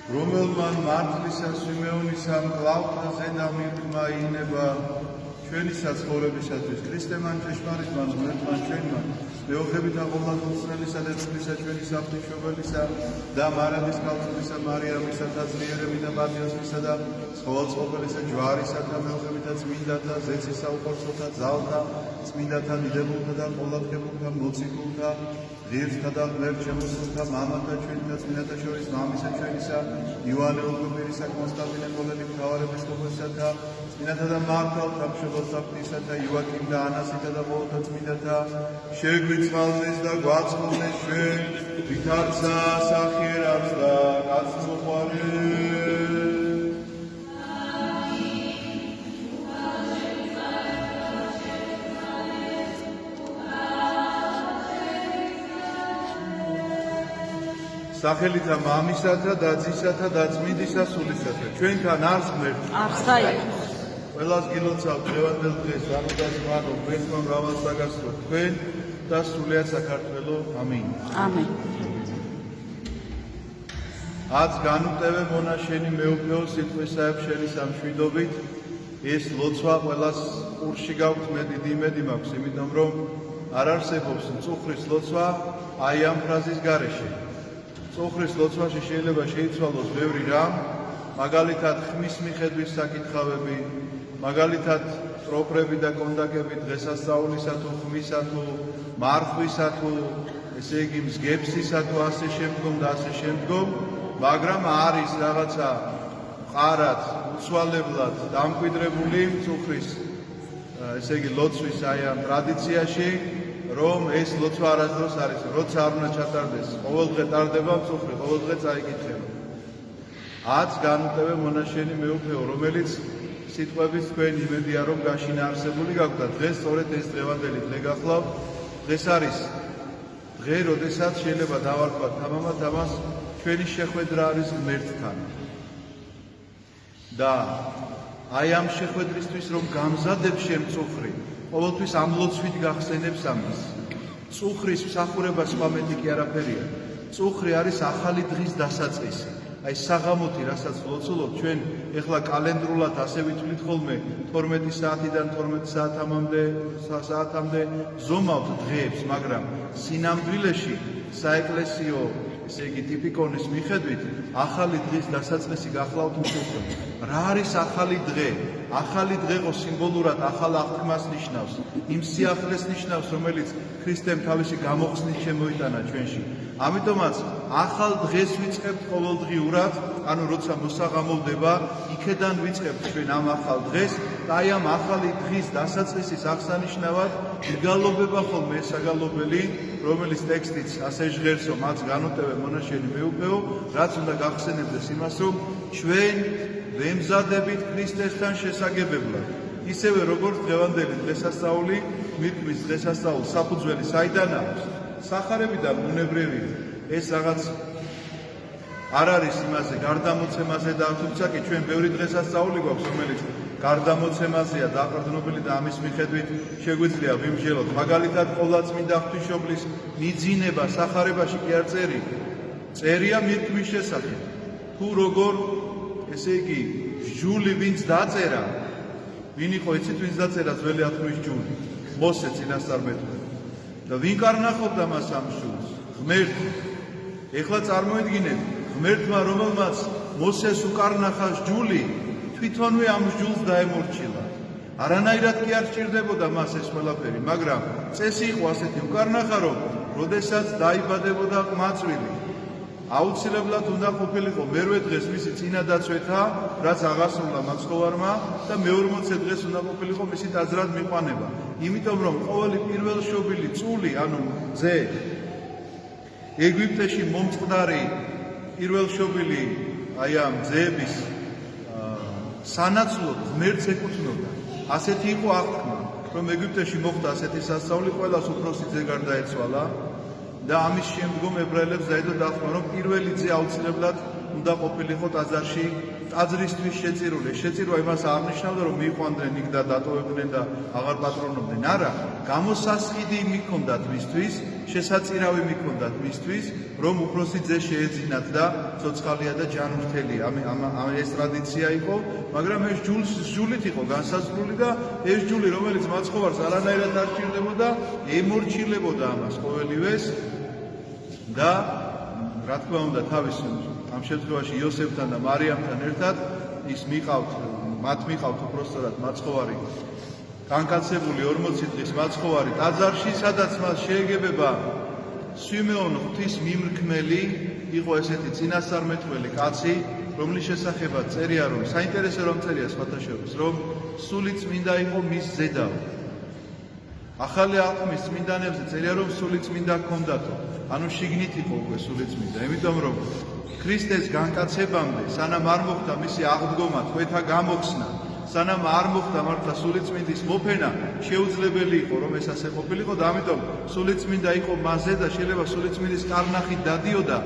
რომელმან მართლისა სვიმეონისა მკლავთა ზედა მირთმა ინება ჩვენი საცხოვრებისათვის ქრისტემან ჭეშმარიტმან ღმერთმან ჩვენმა მეოხებით აყოლმაწმულისა და წვლისა ჩვენი საფრთხეობისა და მარადის ქალწულისა მარიამისა და ძლიერები და პატიოსისა და ცხოველწოხელისა ჯვარისა და მეოხებითა წმინდათა ზეცისა უხორცოთა ძალთა წმინდათა დიდებულთა და ყოლაფქებულთა მოციქულთა ღირსთა და ღმერთ შემოსულთა მამათა ჩვენთა წმინდათა შორის მამისა ჩვენისა ივანე ურბერისა კონსტანტინე პოლელი მთავარეპისკოპოსისა და წმინდათა და მართალთა მშობელთა ღვთისათა იოაკიმ და ანასითა და ყოველთა წმინდათა შეგვიწყალნეს და გვაწყობნეს ჩვენ ვითარცა სახიერავს და კაცმოყვარეს სახელითა მამისათა და ძისათა და წმინდისა სულისათა ჩვენთან არს ღმერთი არსა იყოს ყველას გილოცავთ დღევანდელ დღეს რამოდას მადლ ღმერთმა მრავალ საგასწრო თქვენ და სრულიად საქართველო ამინ ამენ აც განუტევე მონაშენი მეუფეო სიტყვისაებ შენი სამშვიდობით ეს ლოცვა ყველას ყურში გაქვთ მე დიდი იმედი მაქვს იმიტომ რომ არ არსებობს მწუხრის ლოცვა აი ამ ფრაზის გარეშე წუხრის ლოცვაში შეიძლება შეიცვალოს ბევრი რამ, მაგალითად ხმის მიხედვის საკითხავები, მაგალითად პროფრები და კონდაკები დღესასწაულისა თუ ხმისა თუ მარხვისა თუ ესე იგი მსგებსისა თუ ასე შემდგომ და ასე შემდგომ, მაგრამ არის რაღაცა მყარად, უცვალებლად დამკვიდრებული წუხრის ესე იგი ლოცვის აი ამ ტრადიციაში რომ ეს ლოცვა არასდროს არის, როცა არ უნდა ჩატარდეს, ყოველდღე ტარდება მწუხრი, ყოველდღე წაიკითხება. აც განუტევე მონაშენი მეუფეო, რომელიც სიტყვების თქვენ იმედია რომ გაშინაარსებული გაქვთ და დღეს სწორედ ეს დღევანდელი დღე გახლავთ. დღეს არის დღე, როდესაც შეიძლება დავარქვათ თამამად ამას ჩვენი შეხვედრა არის ღმერთთან. და აი ამ შეხვედრისთვის რომ გამზადებს შემწუხრი ყოველთვის ამ ლოცვით გახსენებს ამას. წუხრის მსახურება სხვა მეტი კი არაფერია. წუხრი არის ახალი დღის დასაწყისი. აი საღამოთი, რასაც ლოცულობ ჩვენ ეხლა კალენდრულად ასე ვითვლით ხოლმე 12 საათიდან 12 საათამდე ზომავთ დღეებს, მაგრამ სინამდვილეში საეკლესიო ესე იგი ტიპიკონის მიხედვით ახალი დღის დასაწყისი გახლავთ მშვიდობ. რა არის ახალი დღე? ახალი დღე ყო სიმბოლურად ახალ აღთქმას ნიშნავს. იმ სიახლეს ნიშნავს, რომელიც ქრისტემ თავისი გამოხსნით შემოიტანა ჩვენში. ამიტომაც ახალ დღეს ვიწყებთ ყოველდღიურად, ანუ როცა მოსაღამოვდება, იქედან ვიწყებთ ჩვენ ამ ახალ დღეს და აი ამ ახალი დღის დასაწყისის აღსანიშნავად იგალობება ხოლმე ეს საგალობელი, რომელიც ტექსტიც ასე ჟღერსო, მათ განუტევე მონაშენი მეუფეო, რაც უნდა გახსენებდეს იმას, რომ ჩვენ ვემზადებით ქრისტესთან შესაგებებლად. ისევე როგორც დღევანდელი დღესასწაული, მირქმის დღესასწაულს საფუძველი საიდან აქვს? სახარებიდან ბუნებრივია. ეს რაღაც არ არის იმაზე გარდამოცემაზე და თუმცა კი ჩვენ ბევრი დღესასწაული გვაქვს, რომელიც გარდამოცემაზეა დაყრდნობილი და ამის მიხედვით შეგვიძლია ვიმსჯელოთ. მაგალითად, ყოვლადწმინდა ღვთისმშობლის მიძინება სახარებაში კი არ წერია მირქმის შესახებ. თუ როგორ ესე იგი ჯული ვინც დაწერა, ვინ იყო იცით ვინც დაწერა ძველი აღთქმის ჯული? მოსე წინასწარმეტყვი. და ვინ კარნახობდა მას ამ ჯულს? ღმერთი. ეხლა წარმოიდგინეთ, ღმერთმა რომელმაც მოსეს უკარნახა ჯული, თვითონვე ამ ჯულს დაემორჩილა. არანაირად კი არ სჭირდებოდა მას ეს ყველაფერი, მაგრამ წესი იყო ასეთი უკარნახა, რომ როდესაც დაიბადებოდა ყმაწვილი, აუცილებლად უნდა ყოფილიყო მერვე დღეს მისი წინადაცვეთა, რაც აღასრულა მაცხოვარმა და მე-40 დღეს უნდა ყოფილიყო მისი ტაძრად მიყვანება. იმიტომ რომ ყოველი პირველშობილი წული, ანუ ძე, ეგვიპტეში მომწყდარი პირველშობილი აი ამ ძეების სანაცვლოდ ღმერთს ეკუთვნოდა. ასეთი იყო აღთქმა, რომ ეგვიპტეში მოხდა ასეთი სასწაული, ყველას უფროსი ძე გარდაეცვალა. და ამის შემდგომ ებრაელებს დაედო დახმა, რომ პირველი ძე აუცილებლად უნდა ყოფილიყო ტაძარში ტაძრისთვის შეწირული, შეწირვა იმას აღნიშნავდა, რომ მიიყვანდნენ იქ და დატოვებდნენ და აღარ პატრონობდნენ. არა, გამოსასყიდი მიქონდათ მისთვის, შესაწირავი მიქონდათ მისთვის, რომ უფროსი ძე შეეძინათ და ცოცხალია და ჯანმრთელია. ეს ტრადიცია იყო, მაგრამ ეს ჯულით იყო განსაზღვრული და ეს ჯული, რომელიც მაცხოვარს არანაირად არ ჭირდებოდა, ემორჩილებოდა ამას ყოველივეს და რა თქმა უნდა თავის ამ შემთხვევაში იოსებთან და მარიამთან ერთად ის მათ მიყავთ უпростоრად მაცხოვარი განკაცებული 40 დღის მაცხოვარი ტაძარში, სადაც მას შეეგებება სვიმეონ ღვთის მიმრქმელი, იყო ესეთი წინასწარმეტყველი კაცი, რომლის შესახებაც წერია, რომ საინტერესო რომ წერია სხვათა შორის, რომ სული წმინდა იყო მის ზედაო. ახალი აღთქმის წმინდანებზე წერია, რომ სული წმინდა ჰქონდათო. ანუ შიგნით იყო უკვე სული წმინდა, იმიტომ რომ ქრისტეს განკაცებამდე, სანამ არ მოხდა მისი აღდგომა, თვეთა გამოხსნა, სანამ არ მოხდა მართლა სული წმინდის მოფენა, შეუძლებელი იყო რომ ეს ასე ყოფილიყო და ამიტომ სული წმინდა იყო მასზე და შეიძლება სული წმინდის კარნახით დადიოდა,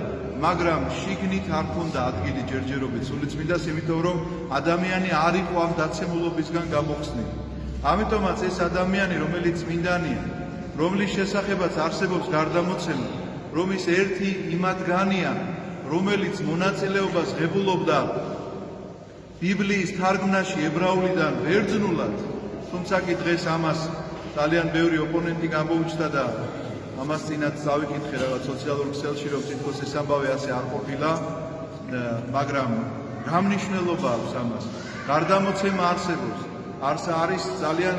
მაგრამ შიგნით არ ჰქონდა ადგილი ჯერჯერობით სული წმინდას, იმიტომ რომ ადამიანი არ იყო ამ დაცემულობისგან გამოხსნილი. ამიტომაც ეს ადამიანი, რომელიც წმინდანია, რომლის შესახებაც არსებობს გარდამოცემი, რომ ის ერთი იმათგანია, რომელიც მონაწილეობას ღებულობდა ბიბლიის თარგმნაში ებრაულიდან ბერძნულად, თუმცა კი დღეს ამას ძალიან ბევრი ოპონენტი გამოუჩნდა და ამას წინათ წავიკითხე რაღაც სოციალურ ქსელში, რომ თითქოს ეს ამბავი ასე არ ყოფილა, მაგრამ რა მნიშვნელობა აქვს ამას? გარდამოცემა არსებობს. არის ძალიან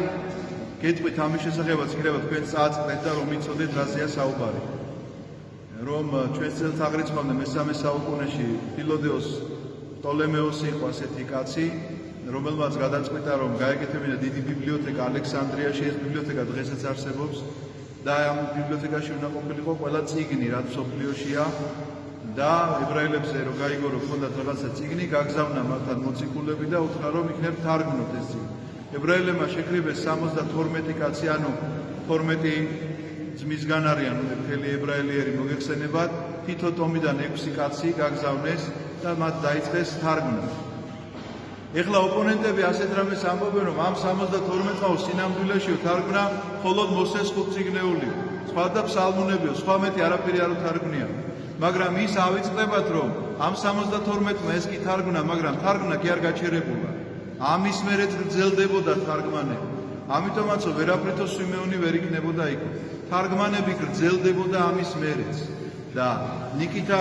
გეტყვით ამის შესახებაც, იქნება თქვენ წააწყდეთ და რომ იცოდეთ რაზეა საუბარი. რომ ჩვენს წელთაღრიცხვამდე მესამე საუკუნეში ფილოდეოს პტოლემეოსი იყო ასეთი კაცი, რომელმაც გადაწყვიტა, რომ გაეკეთებინა დიდი ბიბლიოთეკა ალექსანდრიაში, ეს ბიბლიოთეკა დღესაც არსებობს და ამ ბიბლიოთეკაში უნდა ყოფილიყო ყველა წიგნი, რაც მსოფლიოშია და ებრაელებზე რომ გაიგო, რომ ჰქონდათ რაღაცა წიგნი, გაგზავნა მათთან მოციქულები და უთხრა, რომ იქნებ თარგმნოთ ეს წიგნი. ებრაელებმა შეკრიბეს 72 კაცი, ანუ 12 ძმისგან არიან მთელი ებრაელიერი მოგეხსენებათ, თითო ტომიდან 6 კაცი გაგზავნეს და მათ დაიწყეს თარგმნა. ეხლა ოპონენტები ასეთ რამეს ამბობენ, რომ ამ 72-მა სინამდვილეში თარგმნა მხოლოდ მოსეს 5 წიგნეული, სხვა და ფსალმუნებიო, სხვა მეტი არაფერი არ თარგმნია. მაგრამ ის ავიწყდებათ, რომ ამ 72-მა ეს კი თარგმნა, მაგრამ თარგმნა კი არ გაჩერებულა. ამის მერეც გრძელდებოდა თარგმანები. ამიტომაც ვერაფრითო სვიმეონი ვერ იქნებოდა იქ. თარგმანები გრძელდებოდა ამის მერეც. და ნიკიტა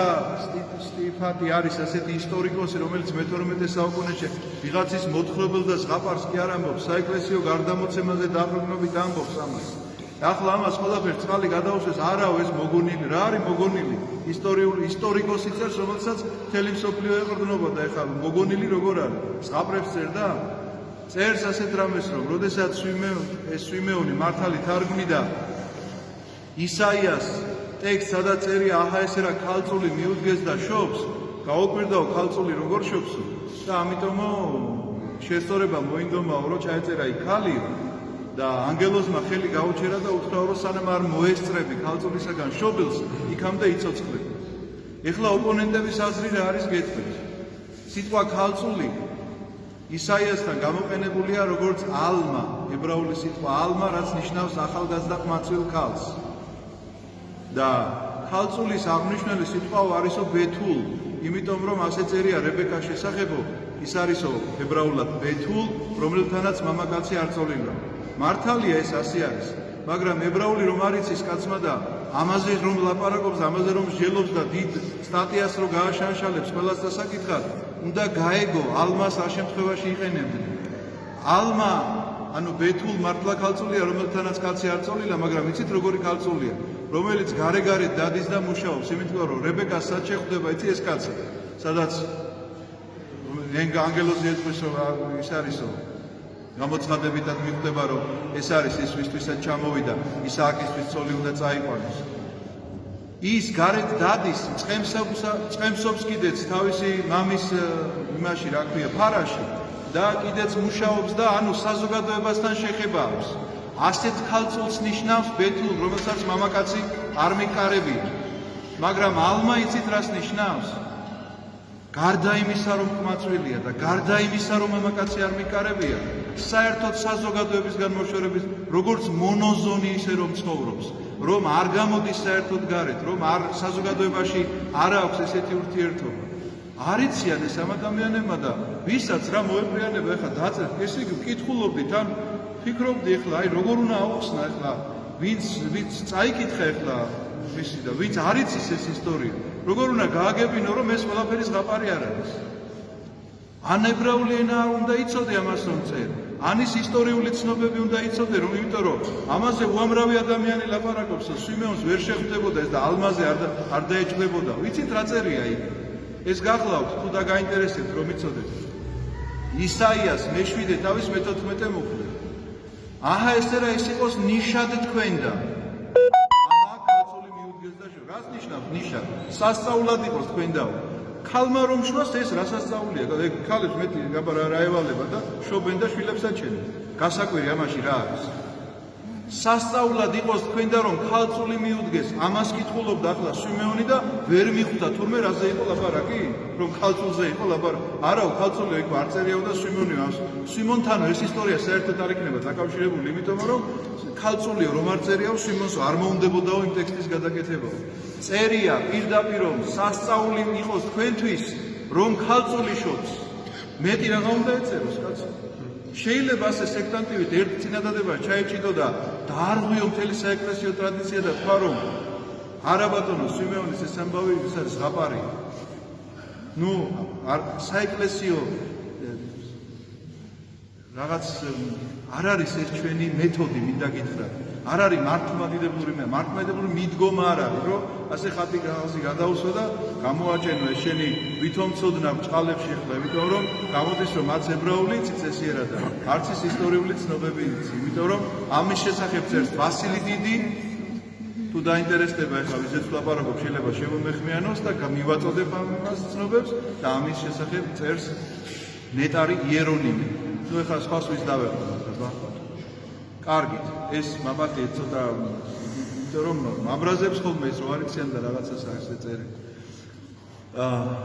სტიფატი არის ასეთი ისტორიკოსი, რომელიც მე-12 საუკუნეში ვიღაცის მოთხრობილ და ზღაპარს კი არ ამბობს, საეკლესიო გარდამოცემაზე დაყრდნობით ამბობს ამას. ახლა ამას ყველაფერს წყალი გადაუსვეს, არაო ეს მოგონილი, რა არის მოგონილი? ისტორიკოსი წერს, რომელსაც მთელი მსოფლიო ეყრდნობოდა, ეხლა მოგონილი როგორ არის? ზღაპრებს წერდა? წერს ასეთ რამეს, რომ როდესაც სვიმეონი მართალი თარგმნიდა ისაიას ტექსტს, სადაც წერია, აჰა ესე რა ქალწული მიუდგეს და შობს, გაუკვირდაო ქალწული როგორ შობსო და ამიტომო შესწორება მოინდომაო, რომ ჩაეწერა იქ ქალი და ანგელოზმა ხელი გაუჩერა და უთხრაო, რომ სანამ არ მოესწრები ქალწულისაგან შობილს, იქამდე იცოცხლები. ეხლა ოპონენტების აზრი რა არის გეტყვით? სიტყვა ქალწული ისაიასთან გამოყენებულია როგორც ალმა, ებრაული სიტყვა ალმა, რაც ნიშნავს ახალგაზრდა ყმაწვილ ქალს. და ქალწულის აღნიშნული სიტყვაო არისო ბეთულ, იმიტომ რომ ასე წერია რებეკას შესახებო, ის არისო ებრაულად ბეთულ, რომელთანაც მამაკაცი არ წოლილა. მართალია ეს ასე არის, მაგრამ ებრაული რომ არ იცის კაცმა და ამაზე რომ ლაპარაკობს, ამაზე რომ მსჯელობს და დიდ სტატიას რო გააშანშალებს ყველას დასაკითხად, უნდა გაეგო ალმას არ შემთხვევაში იყენებდნენ. ალმა, ანუ ბეთულ მართლა ქალწულია, რომელთანაც კაცი არ წოლილა, მაგრამ იცით როგორი ქალწულია, რომელიც გარე-გარეთ დადის და მუშაობს, იმიტომ რომ რებეკას სად შეხვდება, იცი ეს კაცი, სადაც ანგელოზი ეძღვისო, ის არისო, გამოცხადებითად მიხვდება, რომ ეს არის ის, ვისთვისაც ჩამოვიდა, ისააკისთვის ცოლი უნდა წაიყვანოს. ის გარეთ დადის, წყემსობს კიდეც თავისი მამის იმაში, რა ქვია, ფარაში და კიდეც მუშაობს და ანუ საზოგადოებასთან შეხება აქვს. ასეთ ქალწულს ნიშნავს ბეთულ, რომელსაც მამაკაცი არ მიკარებია. მაგრამ ალმა იცით რას ნიშნავს? გარდა იმისა, რომ ყმაწვილია და გარდა იმისა, რომ მამაკაცი არ მიკარებია, საერთოდ საზოგადოებისგან მოშორების, როგორც მონოზონი ისე რომ ცხოვრობს, რომ არ გამოდის საერთოდ გარეთ, რომ საზოგადოებაში არ აქვს ესეთი ურთიერთობა. არ იციან ეს ამ ადამიანებმა და ვისაც რა მოეპრიანება ეხლა დაწერთ, ესე იგი ვკითხულობდით, ან ფიქრობდი ეხლა, აი როგორ უნდა აუხსნა ეხლა, ვინც წაიკითხა ეხლა ვისი და ვინც არ იცის ეს ისტორია, როგორ უნდა გააგებინო, რომ ეს ყველაფერი ზღაპარი არ არის. ან ებრაული ენა უნდა იცოდე ამას რომ წერ, ან ის ისტორიული ცნობები უნდა იცოდე, რომ იმიტომ რომ ამაზე უამრავი ადამიანი ლაპარაკობს, სვიმეონს ვერ შეხვდებოდა ეს და ალმაზე არ დაეჭდებოდა. ვიცით რა წერია იქ? ეს გახლავთ თუ და გაინტერესებთ რომ იცოდეთ. ისაიას მე-7 თავის მე-14 მუხლე. აჰა ესე რა ის იყოს ნიშად თქვენდა. აჰა კაცული მიუდგეს და რას ნიშნავს ნიშა? სასწაულად იყოს თქვენდაო. ქალმა რომ შვას ეს რა სასწაულია? ქალებს მეტი რა ევალება და შობენ და შვილებს აჩენენ. გასაკვირი ამაში რა არის? სასწაულად იყოს თქვენდა რომ ქალწული მიუდგეს, ამას კითხულობდა ახლა სვიმეონი და ვერ მიხვდა თურმე რაზე იყო ლაპარაკი? რომ ქალწულზე იყო ლაპარაკი? არაო, ქალწული იქ არ წერიაო და სვიმონთან ეს ისტორია საერთოდ არ იქნება დაკავშირებული, იმიტომ რომ ქალწულიო რომ არ წერიაო, სვიმონს არ მოუნდებოდაო იმ ტექსტის გადაკეთება. წერია პირდაპირ რომ სასწაული იყოს თქვენთვის, რომ ქალწული შობს. მეტი რაღა უნდა ეწეროს კაცო. შეიძლება ასე სექტანტივით ერთ წინადადება ჩაეჭიდო და დაარღვიო მთელი საეკლესიო ტრადიცია და თქვა რომ არა ბატონო სვიმეონის ეს ამბავი ის არის ზღაპარი. ნუ საეკლესიო რაღაც არ არის ეს ჩვენი მეთოდი მინდა გითხრათ. არ არის მართლმადიდებლური მიდგომა არ არის რომ ასე ხატი რაღაცი გადაუსვა და გამოაჩენო ეს შენი ვითომ ცოდნა ბჭყალებში ხლა, იმიტომ რომ გამოდის რომ არც ებრაული წესიერად არც ის ისტორიული ცნობები იცი, იმიტომ რომ ამის შესახებ წერს ვასილი დიდი თუ დაინტერესდება ეხლა ვიზეც ლაპარაკობ შეიძლება შემომეხმიანოს და მივაწოდებ ამას ცნობებს და ამის შესახებ წერს ნეტარი იერონიმი. ნუ ეხლა სხვას ვის დავეყო კარგით, ეს მამაკაცი ცოტა იმიტომ რომ აბრაზებს ხოლმე ის რო არ იციან და რაღაცას ასე წერენ.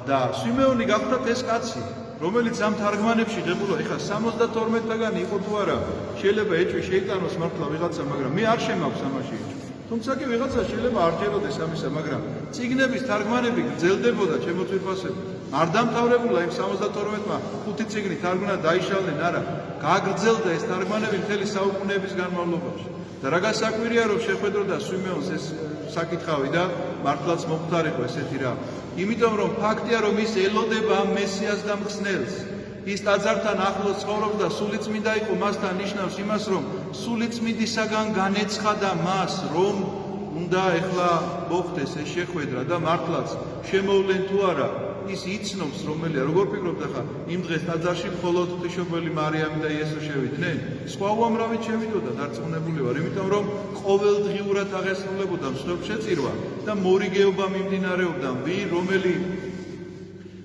და სვიმეონი გახლავთ ეს კაცი, რომელიც ამ თარგმანებში ღებულობ, ეხლა 72-დაგანი იყო თუ არა, შეიძლება ეჭვი შეიტანოს მართლა ვიღაცა, მაგრამ მე არ შემაქვს ამაში ეჭვი. თუმცა კი ვიღაცა შეიძლება არ ჯეროდეს ამისა, მაგრამ წიგნების თარგმანები გრძელდებოდა ჩემოწვიფასებით. არ დამთავრებულა იმ 72-მა 5 წიგნი თარგმნა დაიშალნენ, არა, გაგრძელდა ეს თარგმანები მთელი საუკუნეების განმავლობაში. და რა გასაკვირია რომ შეხვედროდა სვიმეონს ეს საკითხავი და მართლაც მომხდარიყო ესეთი რა. იმიტომ რომ ფაქტია რომ ის ელოდება ამ მესიას და მხსნელს. ის ტაძართან ახლოს ცხოვრობს და სულიწმინდა იყო, მასთან ნიშნავს იმას რომ სულიწმინდისაგან განეცხადა მას რომ უნდა ეხლა მოხდეს ეს შეხვედრა და მართლაც შემოვლენ თუ არა ის იცნობს რომელია, როგორ ფიქრობთ ახლა იმ დღეს ტაძარში მხოლოდ ღვთისმშობელი მარიამი და იესო შევიდნენ? სხვა უამრავი შევიდოდა, დარწმუნებული ვარ, იმიტომ რომ ყოველდღიურად აღესრულებოდა მსხვერპლშეწირვა და მორიგეობა მიმდინარეობდა, რომელი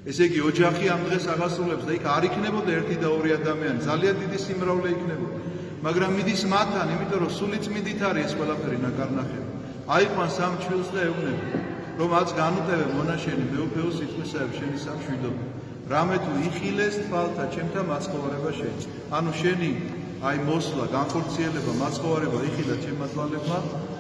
ესე იგი ოჯახი ამ დღეს აღასრულებს და იქ არ იქნებოდა ერთი და ორი ადამიანი, ძალიან დიდი სიმრავლე იქნებოდა. მაგრამ მიდის მათთან, იმიტომ რომ სულიწმიდით არის ეს ყველაფერი ნაკარნახები. აიყვანს ამ ჩვილს და ეუბნება რომ აც განუტევე მონაშენი მეუფეო სიტყვისაებ შენი სამშვიდობო. რამე თუ იხილეს თვალთა ჩემთა მაცხოვარება შენი. ანუ შენი აი მოსვლა, განხორციელება, მაცხოვარება იხილა ჩემმა თვალებმა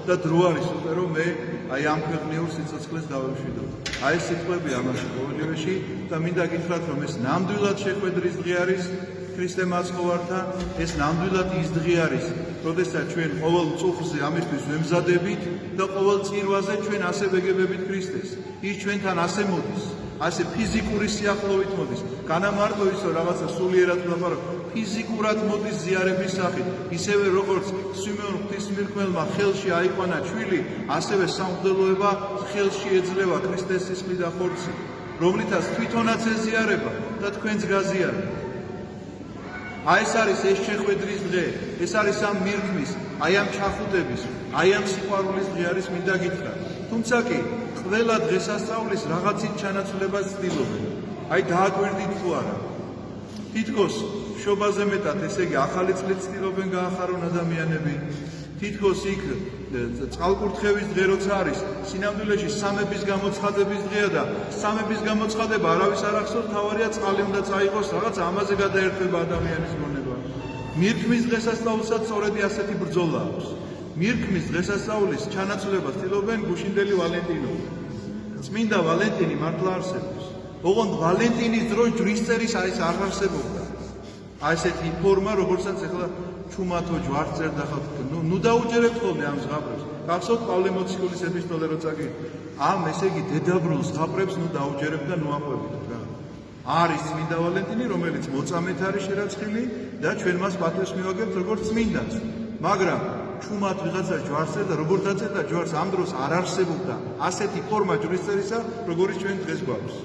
და დრო არის უკვე რომ მე აი ამ ქვეყნიურ სიცოცხლეს დავემშვიდობ. აი ეს სიტყვები ამაში ყოველივეში და მინდა გითხრათ რომ ეს ნამდვილად შეხვედრის დღე არის ქრისტე მაცხოვართან, ეს ნამდვილად ის დღე არის, როდესაც ჩვენ ყოველ წუხზე ამისთვის ვემზადებით და ყოველ წირვაზე ჩვენ ასე ვეგებებით ქრისტეს. ის ჩვენთან ასე მოდის, ასე ფიზიკური სიახლოვით მოდის. განა მარტო ისო რაღაცა სულიერად ლაპარაკობ, ფიზიკურად მოდის ზიარების სახით. ისევე როგორც სვიმეონ ღვთისმირქმელმა ხელში აიყვანა ჩვილი, ასევე სამღვდელოება ხელში ეძლევა ქრისტეს სისხლი და ხორცი, რომლითაც თვითონაც ეზიარება და თქვენც გაზიარებთ. აი ეს არის ეს შეხვედრის დღე, ეს არის ამ მირქმის, აი ამ ჩახუტების, აი ამ სიყვარულის დღე არის მინდა გითხრათ. თუმცა კი ყველა დღესასწაულის რაღაცით ჩანაცვლებას ცდილობენ. აი დააკვირდით თუ არა. თითქოს შობაზე მეტად, ესე იგი ახალი წლით ცდილობენ გაახარონ ადამიანები თითქოს იქ წყალკურთხევის დღე როცა არის, სინამდვილეში სამების გამოცხადების დღეა და სამების გამოცხადება არავის არ ახსოვს, თავარია წყალი უნდა წაიღოს, რაღაც ამაზე გადაერთვება ადამიანის გონება. მირქმის დღესასწაულსაც სწორედ ასეთი ბრძოლა აქვს. მირქმის დღესასწაულის ჩანაცვლებას ცდილობენ გუშინდელი ვალენტინო. წმინდა ვალენტინი მართლა არსებობს. ოღონდ ვალენტინის დროს ჯვრისწერის ეს არ არსებობდა. ასეთი ფორმა, როგორცაც ახლა ჩუმათო ჯვარცერ და ნუ დაუჯერებთ ხოლმე ამ ზღაპრებს. გახსოვთ პავლე მოციქულის ეპისტოლე რო წაგით. ესე იგი დედაბრულ ზღაპრებს ნუ დაუჯერებთ და ნუ აყვებით რა. არის წმინდა ვალენტინი, რომელიც მოწამეთ არის შერაცხილი და ჩვენ მას პატივს მივაგებთ როგორც წმინდას. მაგრამ ჩუმად ვიღაცა ჯვარცერ და როგორ დაწერდა ჯვარს ამ დროს არ არსებობდა ასეთი ფორმა ჯვრისწერისა, როგორც ჩვენ დღეს გვაქვს.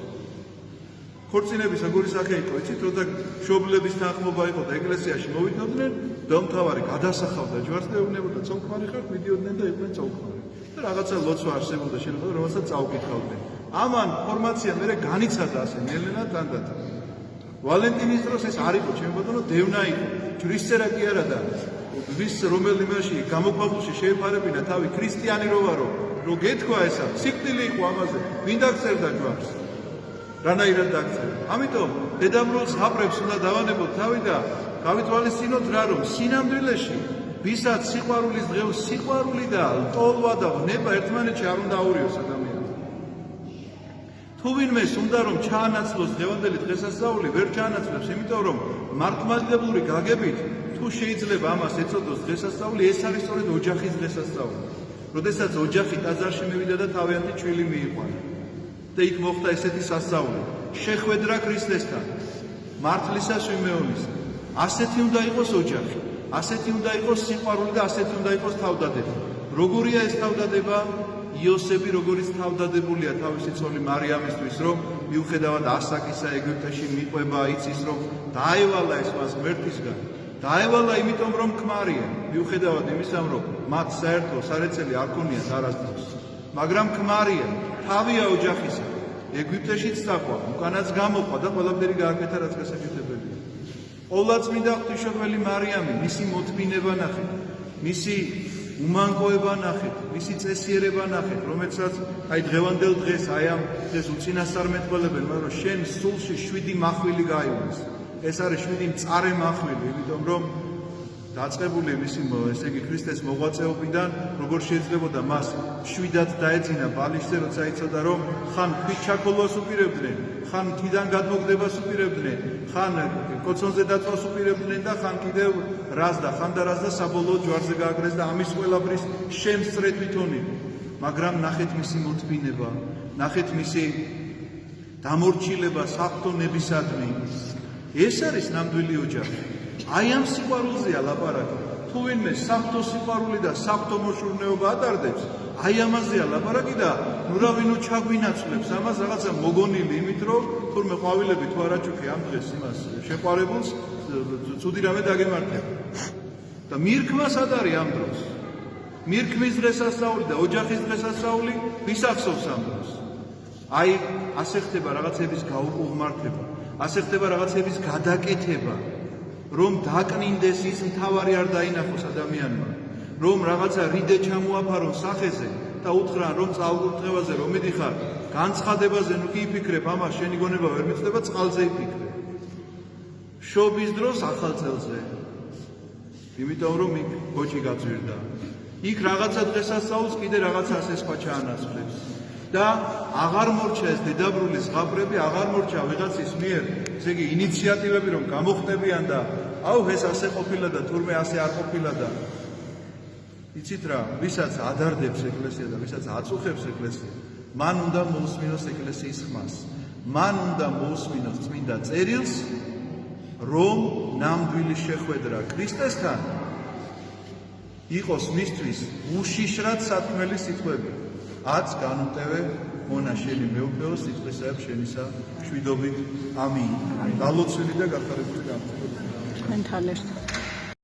ქორწინების როგორი სახე იყო, იცით, როცა მშობლების თანხმობა იყო და ეკლესიაში მოვიდოდნენ, დამთავარი გადასახავდა ჯვარს და ეუბნებოდა წოლქმარი ხართ, მიდიოდნენ და იყვნენ წოლქმარი. და რაღაცა ლოცვა არსებობდა შეიძლება, რომელსაც წაუკითხავდნენ. ამან ფორმაცია მერე განიცადა ასე ნელ-ნელა თანდათან. ვალენტინის დროს ეს არ იყო, ჩემო ბატონო, დევნა იყო. ჯვრისწერა კი არა და ვის რომელიმაში გამოქვაბულში შეეფარებინა თავი ქრისტიანი რო ვარო, რო გეთქვა ესა, სიკვდილი იყო ამაზე. ვინ დაგწერდა ჯვარს? რანაირად დაგწერდა? ამიტომ დედაბრულ ზღაპრებს უნდა დავანებოთ თავი და გავითვალისწინოთ რა, რომ სინამდვილეში ვისაც სიყვარულის დღეო სიყვარული და ლტოლვა და ვნება ერთმანეთში არ უნდა აურიოს ადამიანს. თუ ვინმეს უნდა რომ ჩაანაცვლოს დღევანდელი დღესასწაული, ვერ ჩაანაცვლებს, იმიტომ რომ მართლმადიდებლური გაგებით თუ შეიძლება ამას ეწოდოს დღესასწაული, ეს არის სწორედ ოჯახის დღესასწაული. როდესაც ოჯახი ტაძარში მივიდა და თავიანთი ჩვილი მიიყვანა. და იქ მოხდა ესეთი სასწაული. შეხვედრა ქრისტესთან, მართლისას ვიმეონის. ასეთი უნდა იყოს ოჯახი, ასეთი უნდა იყოს სიყვარული და ასეთი უნდა იყოს თავდადება. როგორია ეს თავდადება? იოსები როგორც თავდადებულია თავისი ცოლი მარიამისთვის, რომ მიუხედავად ასაკისა ეგვიპტეში მიყვება, იცის რომ დაევალა ეს მას ღმერთისგან. დაევალა იმიტომ რომ ქმარია, მიუხედავად იმისა რომ მათ საერთო სარეწელი არ ქონიათ არასდროს. მაგრამ ქმარია, თავია ოჯახისა. ეგვიპტეშიც წაყვა, უკანაც გამოყვა და ყველაფერი გააკეთა რაც გასაკეთებელია. ყოვლადწმინდა ღვთისმშობელი მარიამი, მისი მოთმინება ნახეთ, მისი უმანკოება ნახეთ, მისი წესიერება ნახეთ, რომელსაც დღევანდელ დღეს ამ დღეს უწინასწარ მეტყველებენ, მაგრამ შენ სულში 7 მახვილი გაივლეს. ეს არის 7 მწარე მახვილი, იმიტომ რომ დაწყებული მისი ესე იგი ქრისტეს მოღვაწეობიდან, როგორ შეიძლებოდა მას 7-ად დაეძინა ბალიშზე, როცა იცოდა რომ ხან ქვიჩაქოლოს უპირებდნენ, ხან მთიდან გადმოგდებას უპირებდნენ, ხან კოცონზე დაწვას უპირებდნენ და ხან კიდევ რას და საბოლოოდ ჯვარზე გააგრეს და ამის ყველაფრის შემსწრე თვითონი. მაგრამ ნახეთ მისი მოთმინება, ნახეთ მისი დამორჩილება საღვთო ნებისადმი. ეს არის ნამდვილი ოჯახი. აი ამ სიყვარულზეა ლაპარაკი. თუ ვინმე საღვთო სიყვარული და საღვთო მოშურნეობა ადარდებს, აი ამაზეა ლაპარაკი და ნურავინო ჩაგვინაცვლებს ამას რაღაცა მოგონილი იმით, რომ თურმე ყვავილები თუ არაჩუქი ამ დღეს იმას შეყვარებულს ცუდი რამე დაგემართება. და მირქმას არ არის ამ დროს. მირქმის დღესასწაული და ოჯახის დღესასწაული ვის ახსოვს ამ დროს? აი ასე ხდება რაღაცების გაუყურმართება, ასე ხდება რაღაცების გადაკეთება. რომ დაკნინდეს ის მთავარი არ დაინახოს ადამიანმა, რომ რაღაცა რიდე ჩამოაფარონ სახეზე და უთხრან რომ წაუკურთხევაზე რომ მიდიხარ, განცხადებაზე ნუ კი იფიქრებ, ამას შენი გონება ვერ მიწდება, წყალზე იფიქრე. შობის დროს ახალ წელზე. იმიტომ რომ იქ კოჭი გაძვირდა. იქ რაღაცა დღესასწაულს კიდე რაღაცას ეს სხვა ჩაანაცვლებს. და აღარ მორჩა ეს დედაბრული ზღაპრები, აღარ მორჩა ვიღაცის მიერ, ესე იგი ინიციატივები რომ გამოხდებიან და აუ ეს ასე ყოფილა და თურმე ასე არ ყოფილა და იცით რა, ვისაც ადარდებს ეკლესია და ვისაც აწუხებს ეკლესია, მან უნდა მოусმინოს ეკლესიის ხმას. მან უნდა მოусმინოს წმინდა წერილს, რომ ნამდვილი შეხვედრა ქრისტესთან იყოს მისთვის უშიშრად სათქმელი სიტყვები. აც განუტევე მონა შენი მეუფეო სიტყვისაებ შენისა მშვიდობით. ამინ. გალოცვილი და გახარებული გამწვევი. თქვენთან ერთად